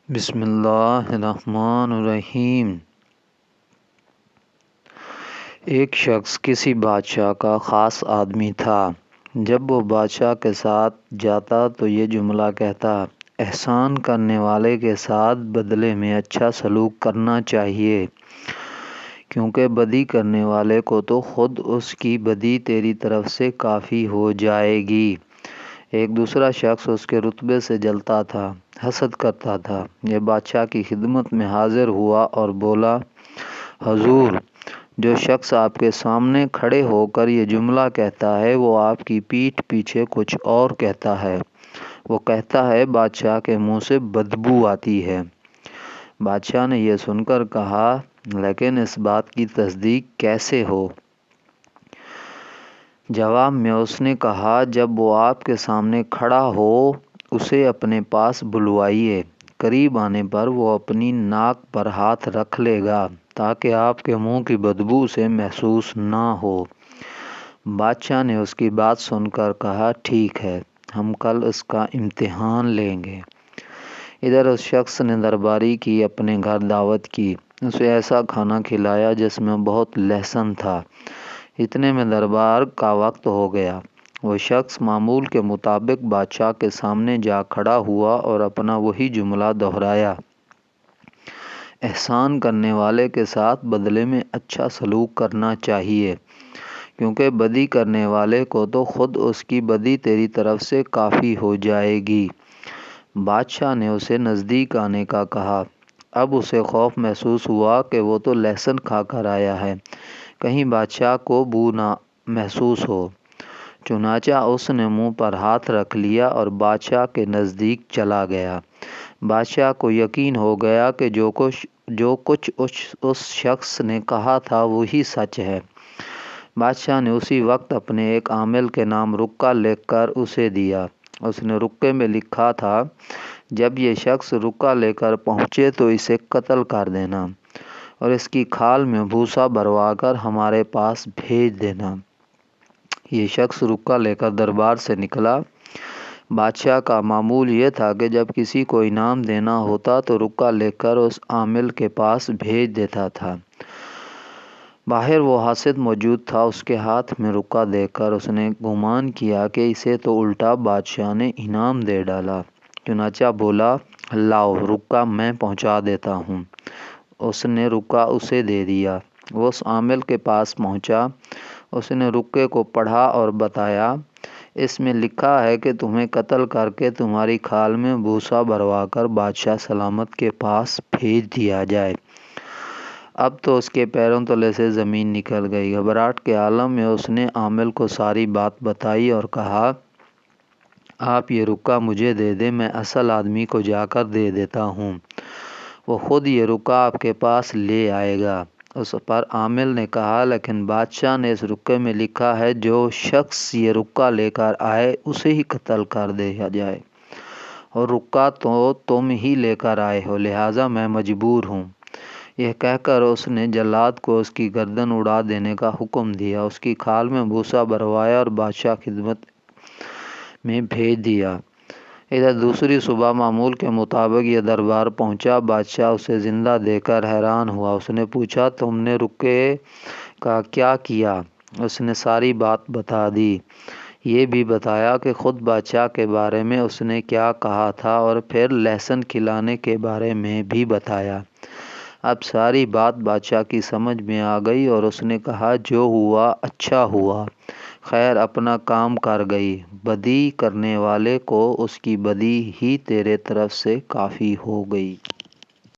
بسم اللہ الرحمن الرحیم۔ ایک شخص کسی بادشاہ کا خاص آدمی تھا۔ جب وہ بادشاہ کے ساتھ جاتا تو یہ جملہ کہتا: احسان کرنے والے کے ساتھ بدلے میں اچھا سلوک کرنا چاہیے، کیونکہ بدی کرنے والے کو تو خود اس کی بدی تیری طرف سے کافی ہو جائے گی۔ ایک دوسرا شخص اس کے رتبے سے جلتا تھا، حسد کرتا تھا۔ یہ بادشاہ کی خدمت میں حاضر ہوا اور بولا: حضور، جو شخص آپ کے سامنے کھڑے ہو کر یہ جملہ کہتا ہے وہ آپ کی پیٹھ پیچھے کچھ اور کہتا ہے۔ وہ کہتا ہے بادشاہ کے منہ سے بدبو آتی ہے۔ بادشاہ نے یہ سن کر کہا: لیکن اس بات کی تصدیق کیسے ہو؟ جواب میں اس نے کہا: جب وہ آپ کے سامنے کھڑا ہو اسے اپنے پاس بلوائیے۔ قریب آنے پر وہ اپنی ناک پر ہاتھ رکھ لے گا تاکہ آپ کے منہ کی بدبو اسے محسوس نہ ہو۔ بادشاہ نے اس کی بات سن کر کہا: ٹھیک ہے، ہم کل اس کا امتحان لیں گے۔ ادھر اس شخص نے درباری کی اپنے گھر دعوت کی۔ اسے ایسا کھانا کھلایا جس میں بہت لہسن تھا۔ اتنے میں دربار کا وقت ہو گیا۔ وہ شخص معمول کے مطابق بادشاہ کے سامنے جا کھڑا ہوا اور اپنا وہی جملہ دہرایا: احسان کرنے والے کے ساتھ بدلے میں اچھا سلوک کرنا چاہیے، کیونکہ بدی کرنے والے کو تو خود اس کی بدی تیری طرف سے کافی ہو جائے گی۔ بادشاہ نے اسے نزدیک آنے کا کہا۔ اب اسے خوف محسوس ہوا کہ وہ تو لہسن کھا کر آیا ہے، کہیں بادشاہ کو بو نہ محسوس ہو۔ چنانچہ اس نے منہ پر ہاتھ رکھ لیا اور بادشاہ کے نزدیک چلا گیا۔ بادشاہ کو یقین ہو گیا کہ جو کچھ اس شخص نے کہا تھا وہی سچ ہے۔ بادشاہ نے اسی وقت اپنے ایک عامل کے نام رکا لکھ کر اسے دیا۔ اس نے رکے میں لکھا تھا: جب یہ شخص رکا لے کر پہنچے تو اسے قتل کر دینا اور اس کی کھال میں بھوسا بھروا کر ہمارے پاس بھیج دینا۔ یہ شخص رکا لے کر دربار سے نکلا۔ بادشاہ کا معمول یہ تھا کہ جب کسی کو انعام دینا ہوتا تو رکا لے کر اس عامل کے پاس بھیج دیتا تھا۔ باہر وہ حاسد موجود تھا۔ اس کے ہاتھ میں رکا دیکھ کر اس نے گمان کیا کہ اسے تو الٹا بادشاہ نے انعام دے ڈالا۔ چنانچہ بولا: لاؤ، رکا میں پہنچا دیتا ہوں۔ اس نے رکا اسے دے دیا۔ وہ اس عامل کے پاس پہنچا۔ اس نے رکے کو پڑھا اور بتایا: اس میں لکھا ہے کہ تمہیں قتل کر کے تمہاری کھال میں بھوسا بھروا کر بادشاہ سلامت کے پاس بھیج دیا جائے۔ اب تو اس کے پیروں تلے سے زمین نکل گئی۔ گھبراہٹ کے عالم میں اس نے عامل کو ساری بات بتائی اور کہا: آپ یہ رکا مجھے دے دیں، میں اصل آدمی کو جا کر دے دیتا ہوں، وہ خود یہ رکا آپ کے پاس لے آئے گا۔ اس پر عامل نے کہا: لیکن بادشاہ نے اس رکے میں لکھا ہے جو شخص یہ رکا لے کر آئے اسے ہی قتل کر دیا جائے، اور رکا تو تم ہی لے کر آئے ہو، لہٰذا میں مجبور ہوں۔ یہ کہہ کر اس نے جلاد کو اس کی گردن اڑا دینے کا حکم دیا، اس کی کھال میں بھوسا بھروایا اور بادشاہ خدمت میں بھیج دیا۔ ادھر دوسری صبح معمول کے مطابق یہ دربار پہنچا۔ بادشاہ اسے زندہ دیکھ کر حیران ہوا۔ اس نے پوچھا: تم نے رکے کا کیا کیا؟ اس نے ساری بات بتا دی۔ یہ بھی بتایا کہ خود بادشاہ کے بارے میں اس نے کیا کہا تھا اور پھر لہسن کھلانے کے بارے میں بھی بتایا۔ اب ساری بات بادشاہ کی سمجھ میں آ گئی اور اس نے کہا: جو ہوا اچھا ہوا، خیر اپنا کام کر گئی۔ بدی کرنے والے کو اس کی بدی ہی تیرے طرف سے کافی ہو گئی۔